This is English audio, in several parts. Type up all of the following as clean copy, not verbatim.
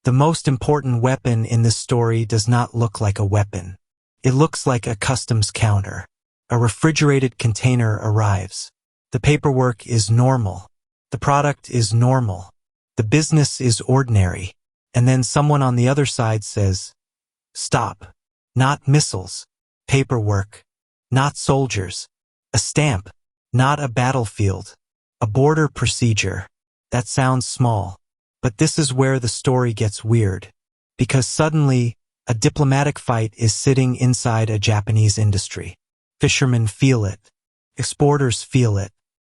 The most important weapon in this story does not look like a weapon. It looks like a customs counter. A refrigerated container arrives. The paperwork is normal. The product is normal. The business is ordinary. And then someone on the other side says, "Stop. Not missiles. Paperwork. Not soldiers. A stamp. Not a battlefield. A border procedure." That sounds small. But this is where the story gets weird. Because suddenly, a diplomatic fight is sitting inside a Japanese industry. Fishermen feel it. Exporters feel it.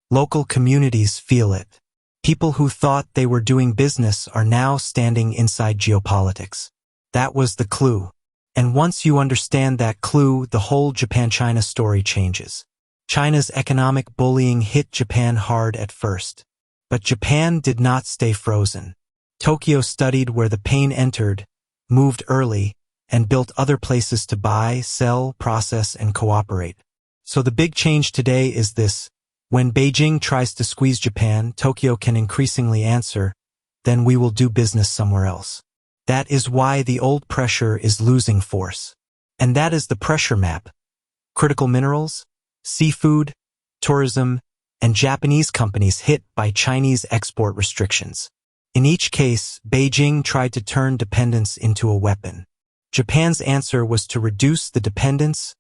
Local communities feel it. People who thought they were doing business are now standing inside geopolitics. That was the clue. And once you understand that clue, the whole Japan-China story changes. China's economic bullying hit Japan hard at first. But Japan did not stay frozen. Tokyo studied where the pain entered, moved early, and built other places to buy, sell, process, and cooperate. So the big change today is this. When Beijing tries to squeeze Japan, Tokyo can increasingly answer, "Then we will do business somewhere else." That is why the old pressure is losing force. And that is the pressure map. Critical minerals, seafood, tourism, and Japanese companies hit by Chinese export restrictions. In each case, Beijing tried to turn dependence into a weapon. Japan's answer was to reduce the dependence,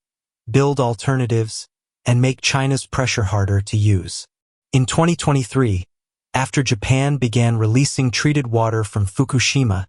build alternatives, and make China's pressure harder to use. In 2023, after Japan began releasing treated water from Fukushima,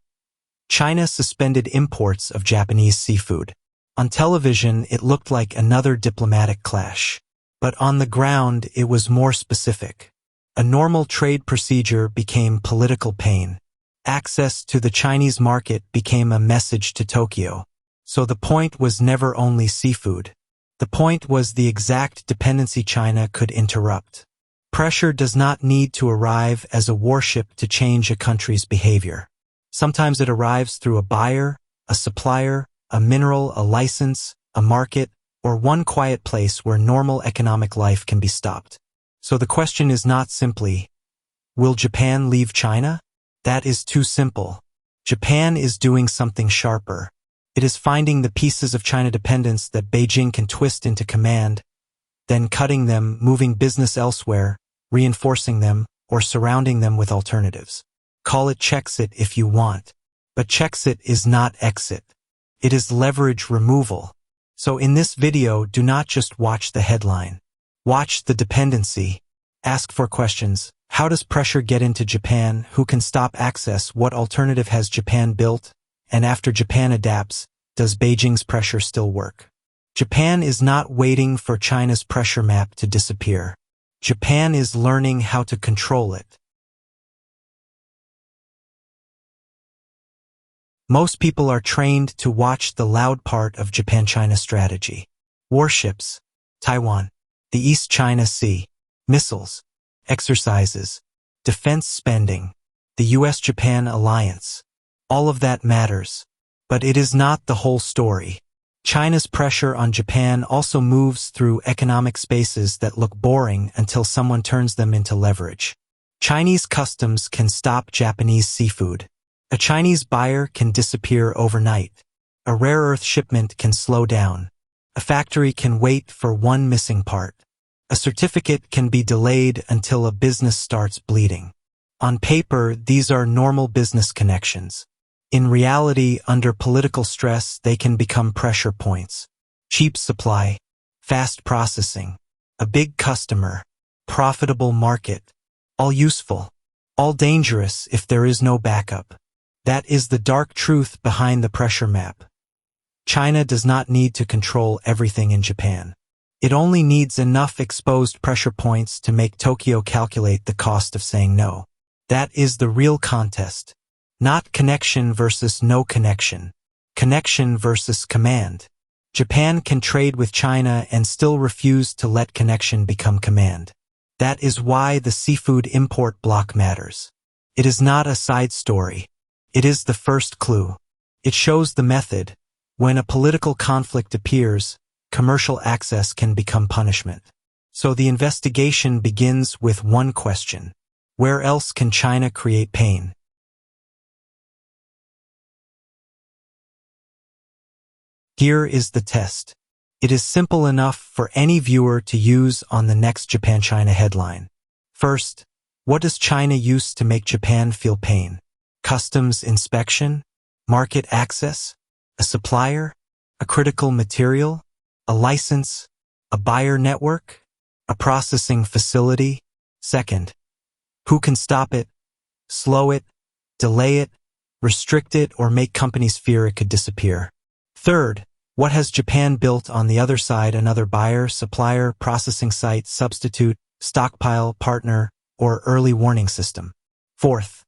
China suspended imports of Japanese seafood. On television, it looked like another diplomatic clash. But on the ground, it was more specific. A normal trade procedure became political pain. Access to the Chinese market became a message to Tokyo. So the point was never only seafood. The point was the exact dependency China could interrupt. Pressure does not need to arrive as a warship to change a country's behavior. Sometimes it arrives through a buyer, a supplier, a mineral, a license, a market, or one quiet place where normal economic life can be stopped. So the question is not simply, will Japan leave China? That is too simple. Japan is doing something sharper. It is finding the pieces of China dependence that Beijing can twist into command, then cutting them, moving business elsewhere, reinforcing them, or surrounding them with alternatives. Call it Chexit if you want. But Chexit is not exit. It is leverage removal. So in this video, do not just watch the headline. Watch the dependency. Ask for questions. How does pressure get into Japan? Who can stop access? What alternative has Japan built? And after Japan adapts, does Beijing's pressure still work? Japan is not waiting for China's pressure map to disappear. Japan is learning how to control it. Most people are trained to watch the loud part of Japan-China strategy. Warships, Taiwan, the East China Sea, missiles, exercises, defense spending, the US-Japan alliance. All of that matters. But it is not the whole story. China's pressure on Japan also moves through economic spaces that look boring until someone turns them into leverage. Chinese customs can stop Japanese seafood. A Chinese buyer can disappear overnight. A rare earth shipment can slow down. A factory can wait for one missing part. A certificate can be delayed until a business starts bleeding. On paper, these are normal business connections. In reality, under political stress, they can become pressure points. Cheap supply, fast processing, a big customer, profitable market, all useful, all dangerous if there is no backup. That is the dark truth behind the pressure map. China does not need to control everything in Japan. It only needs enough exposed pressure points to make Tokyo calculate the cost of saying no. That is the real contest. Not connection versus no connection. Connection versus command. Japan can trade with China and still refuse to let connection become command. That is why the seafood import block matters. It is not a side story. It is the first clue. It shows the method. When a political conflict appears, commercial access can become punishment. So the investigation begins with one question. Where else can China create pain? Here is the test. It is simple enough for any viewer to use on the next Japan-China headline. First, what does China use to make Japan feel pain? Customs inspection? Market access? A supplier? A critical material? A license? A buyer network? A processing facility? Second, who can stop it, slow it, delay it, restrict it, or make companies fear it could disappear? Third, what has Japan built on the other side? Another buyer, supplier, processing site, substitute, stockpile, partner, or early warning system? Fourth,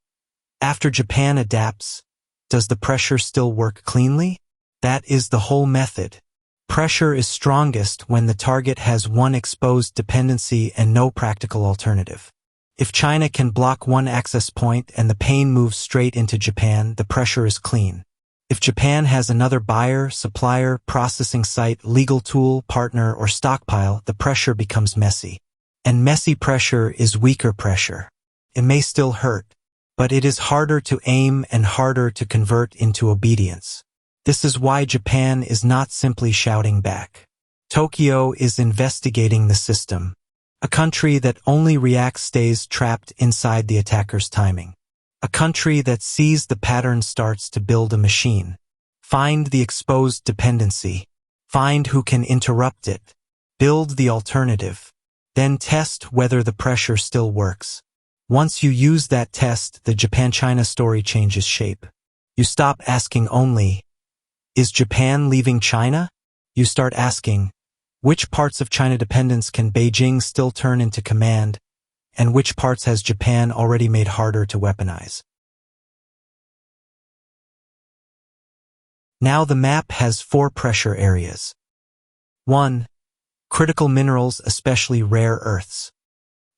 after Japan adapts, does the pressure still work cleanly? That is the whole method. Pressure is strongest when the target has one exposed dependency and no practical alternative. If China can block one access point and the pain moves straight into Japan, the pressure is clean. If Japan has another buyer, supplier, processing site, legal tool, partner, or stockpile, the pressure becomes messy. And messy pressure is weaker pressure. It may still hurt, but it is harder to aim and harder to convert into obedience. This is why Japan is not simply shouting back. Tokyo is investigating the system. A country that only reacts stays trapped inside the attacker's timing. A country that sees the pattern starts to build a machine. Find the exposed dependency. Find who can interrupt it. Build the alternative. Then test whether the pressure still works. Once you use that test, the Japan-China story changes shape. You stop asking only, is Japan leaving China? You start asking, which parts of China dependence can Beijing still turn into command, and which parts has Japan already made harder to weaponize? Now the map has 4 pressure areas. 1. Critical minerals, especially rare earths.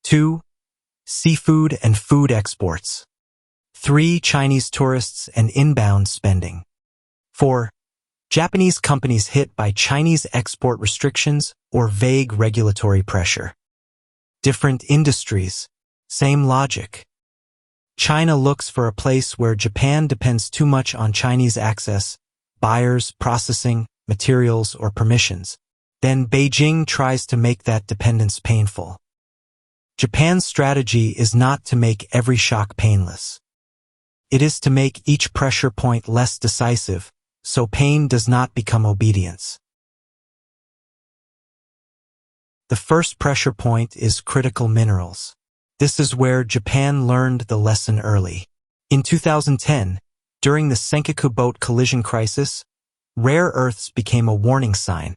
2. Seafood and food exports. 3. Chinese tourists and inbound spending. 4. Japanese companies hit by Chinese export restrictions or vague regulatory pressure. Different industries, same logic. China looks for a place where Japan depends too much on Chinese access, buyers, processing, materials, or permissions. Then Beijing tries to make that dependence painful. Japan's strategy is not to make every shock painless. It is to make each pressure point less decisive, so pain does not become obedience. The first pressure point is critical minerals. This is where Japan learned the lesson early. In 2010, during the Senkaku boat collision crisis, rare earths became a warning sign.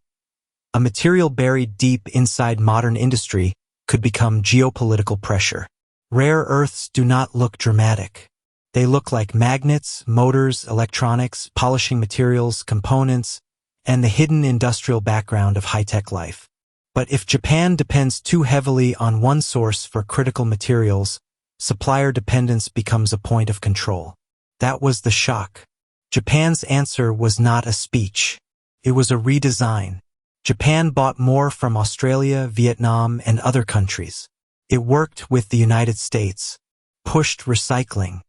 A material buried deep inside modern industry could become geopolitical pressure. Rare earths do not look dramatic. They look like magnets, motors, electronics, polishing materials, components, and the hidden industrial background of high-tech life. But if Japan depends too heavily on one source for critical materials, supplier dependence becomes a point of control. That was the shock. Japan's answer was not a speech. It was a redesign. Japan bought more from Australia, Vietnam, and other countries. It worked with the United States, pushed recycling.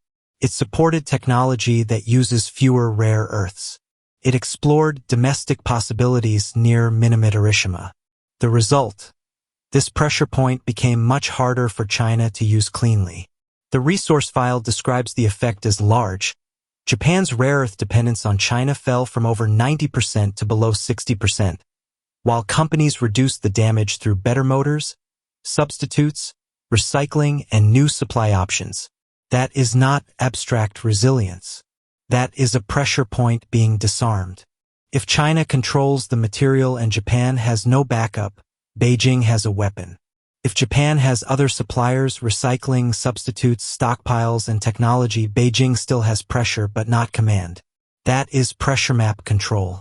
It supported technology that uses fewer rare earths. It explored domestic possibilities near Minamata-Hiroshima. The result? This pressure point became much harder for China to use cleanly. The resource file describes the effect as large. Japan's rare earth dependence on China fell from over 90% to below 60%, while companies reduced the damage through better motors, substitutes, recycling, and new supply options. That is not abstract resilience. That is a pressure point being disarmed. If China controls the material and Japan has no backup, Beijing has a weapon. If Japan has other suppliers, recycling, substitutes, stockpiles, and technology, Beijing still has pressure but not command. That is pressure map control.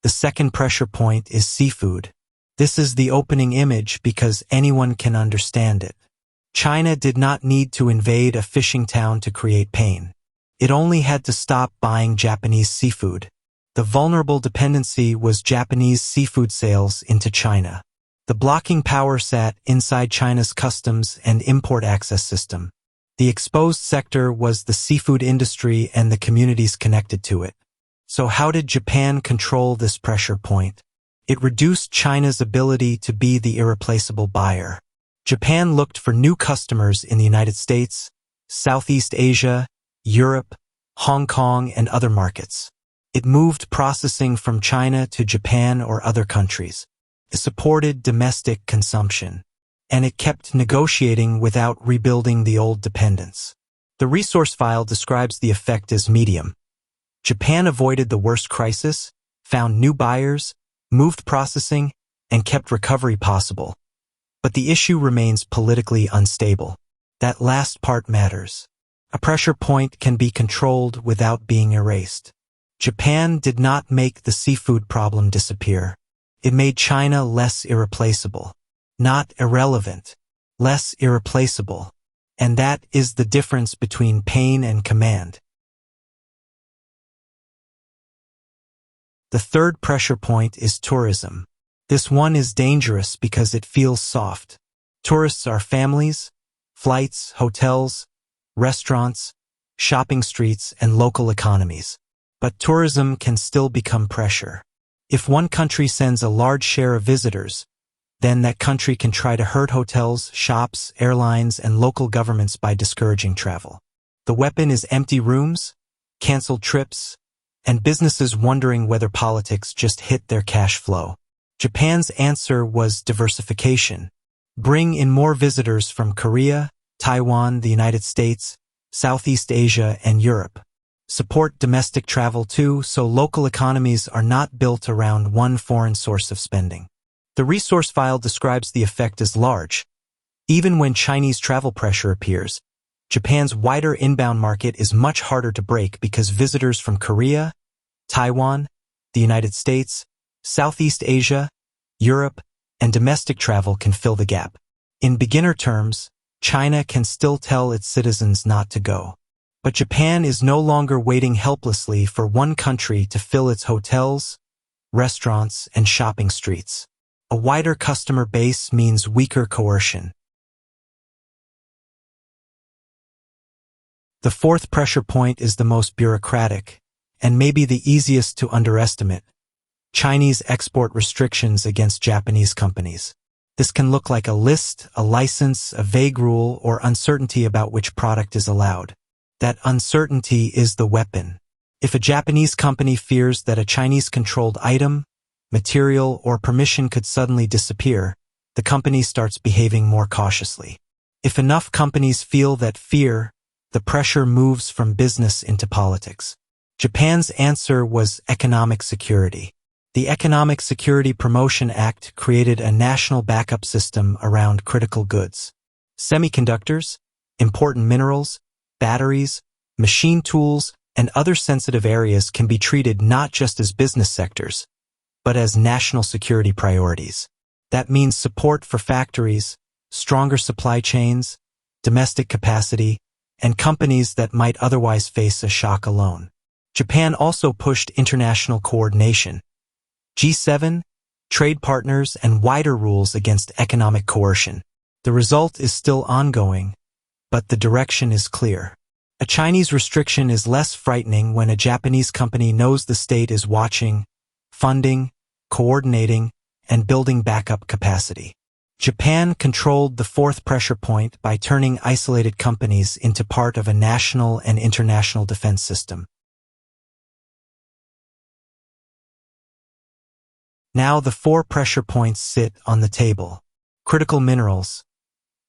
The second pressure point is seafood. This is the opening image because anyone can understand it. China did not need to invade a fishing town to create pain. It only had to stop buying Japanese seafood. The vulnerable dependency was Japanese seafood sales into China. The blocking power sat inside China's customs and import access system. The exposed sector was the seafood industry and the communities connected to it. So how did Japan control this pressure point? It reduced China's ability to be the irreplaceable buyer. Japan looked for new customers in the United States, Southeast Asia, Europe, Hong Kong, and other markets. It moved processing from China to Japan or other countries. It supported domestic consumption. And it kept negotiating without rebuilding the old dependence. The resource file describes the effect as medium. Japan avoided the worst crisis, found new buyers, moved processing, and kept recovery possible. But the issue remains politically unstable. That last part matters. A pressure point can be controlled without being erased. Japan did not make the seafood problem disappear. It made China less irreplaceable. Not irrelevant, less irreplaceable. And that is the difference between pain and command. The third pressure point is tourism. This one is dangerous because it feels soft. Tourists are families, flights, hotels, restaurants, shopping streets, and local economies. But tourism can still become pressure. If one country sends a large share of visitors, then that country can try to hurt hotels, shops, airlines, and local governments by discouraging travel. The weapon is empty rooms, canceled trips, and businesses wondering whether politics just hit their cash flow. Japan's answer was diversification. Bring in more visitors from Korea, Taiwan, the United States, Southeast Asia, and Europe. Support domestic travel too, so local economies are not built around one foreign source of spending. The resource file describes the effect as large. Even when Chinese travel pressure appears, Japan's wider inbound market is much harder to break because visitors from Korea, Taiwan, the United States, Southeast Asia, Europe, and domestic travel can fill the gap. In beginner terms, China can still tell its citizens not to go. But Japan is no longer waiting helplessly for one country to fill its hotels, restaurants, and shopping streets. A wider customer base means weaker coercion. The fourth pressure point is the most bureaucratic, and maybe the easiest to underestimate: Chinese export restrictions against Japanese companies. This can look like a list, a license, a vague rule, or uncertainty about which product is allowed. That uncertainty is the weapon. If a Japanese company fears that a Chinese-controlled item, material, or permission could suddenly disappear, the company starts behaving more cautiously. If enough companies feel that fear, the pressure moves from business into politics. Japan's answer was economic security. The Economic Security Promotion Act created a national backup system around critical goods. Semiconductors, important minerals, batteries, machine tools, and other sensitive areas can be treated not just as business sectors, but as national security priorities. That means support for factories, stronger supply chains, domestic capacity, and companies that might otherwise face a shock alone. Japan also pushed international coordination. G7, trade partners, and wider rules against economic coercion. The result is still ongoing, but the direction is clear. A Chinese restriction is less frightening when a Japanese company knows the state is watching, funding, coordinating, and building backup capacity. Japan controlled the fourth pressure point by turning isolated companies into part of a national and international defense system. Now the four pressure points sit on the table. Critical minerals.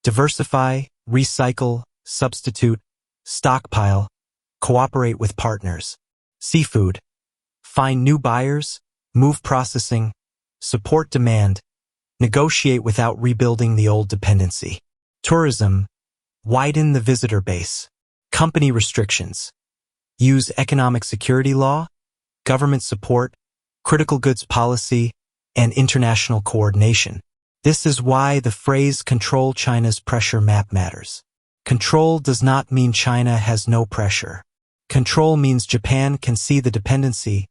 Diversify, recycle, substitute, stockpile, cooperate with partners. Seafood. Find new buyers, move processing, support demand, negotiate without rebuilding the old dependency. Tourism. Widen the visitor base. Company restrictions. Use economic security law, government support, critical goods policy, and international coordination. This is why the phrase "control China's pressure map" matters. Control does not mean China has no pressure. Control means Japan can see the dependency,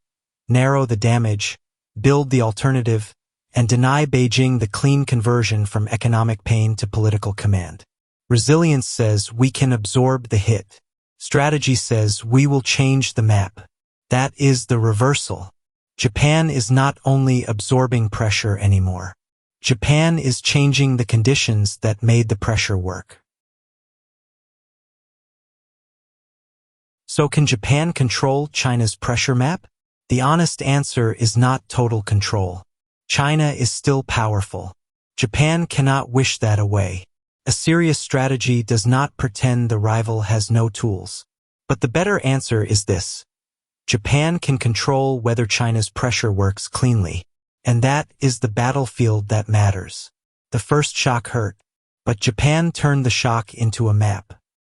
narrow the damage, build the alternative, and deny Beijing the clean conversion from economic pain to political command. Resilience says we can absorb the hit. Strategy says we will change the map. That is the reversal. Japan is not only absorbing pressure anymore. Japan is changing the conditions that made the pressure work. So can Japan control China's pressure map? The honest answer is not total control. China is still powerful. Japan cannot wish that away. A serious strategy does not pretend the rival has no tools. But the better answer is this. Japan can control whether China's pressure works cleanly. And that is the battlefield that matters. The first shock hurt, but Japan turned the shock into a map.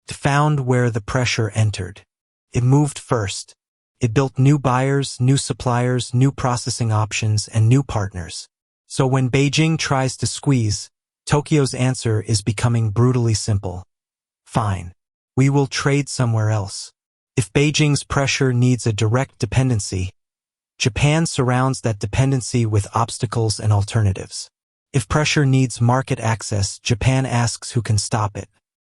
It found where the pressure entered. It moved first. It built new buyers, new suppliers, new processing options, and new partners. So when Beijing tries to squeeze, Tokyo's answer is becoming brutally simple. Fine. We will trade somewhere else. If Beijing's pressure needs a direct dependency, Japan surrounds that dependency with obstacles and alternatives. If pressure needs market access, Japan asks who can stop it.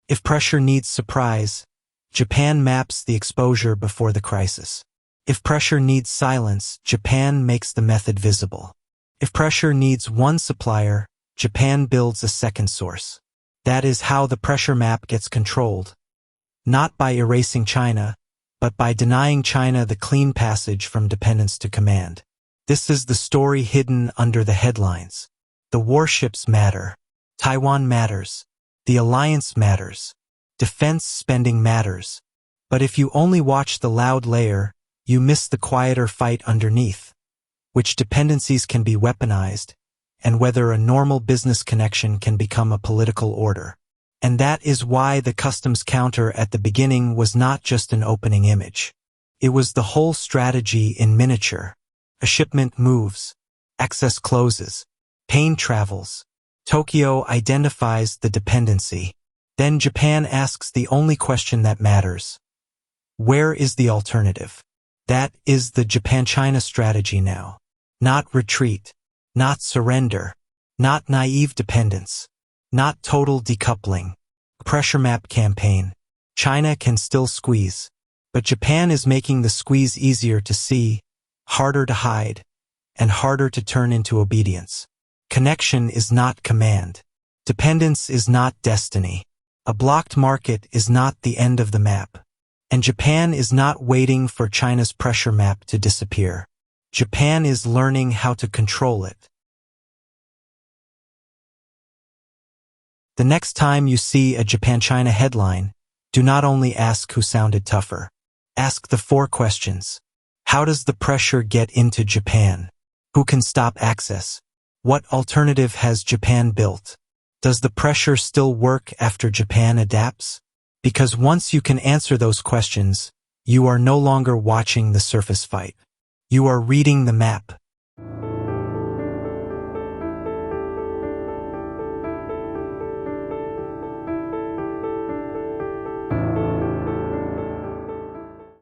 If pressure needs surprise, Japan maps the exposure before the crisis. If pressure needs silence, Japan makes the method visible. If pressure needs one supplier, Japan builds a second source. That is how the pressure map gets controlled. Not by erasing China, but by denying China the clean passage from dependence to command. This is the story hidden under the headlines. The warships matter. Taiwan matters. The alliance matters. Defense spending matters. But if you only watch the loud layer, you miss the quieter fight underneath, which dependencies can be weaponized, and whether a normal business connection can become a political order. And that is why the customs counter at the beginning was not just an opening image. It was the whole strategy in miniature. A shipment moves. Access closes. Pain travels. Tokyo identifies the dependency. Then Japan asks the only question that matters. Where is the alternative? That is the Japan-China strategy now. Not retreat. Not surrender. Not naive dependence. Not total decoupling. Pressure map campaign. China can still squeeze. But Japan is making the squeeze easier to see, harder to hide, and harder to turn into obedience. Connection is not command. Dependence is not destiny. A blocked market is not the end of the map. And Japan is not waiting for China's pressure map to disappear. Japan is learning how to control it. The next time you see a Japan-China headline, do not only ask who sounded tougher. Ask the 4 questions. How does the pressure get into Japan? Who can stop access? What alternative has Japan built? Does the pressure still work after Japan adapts? Because once you can answer those questions, you are no longer watching the surface fight. You are reading the map.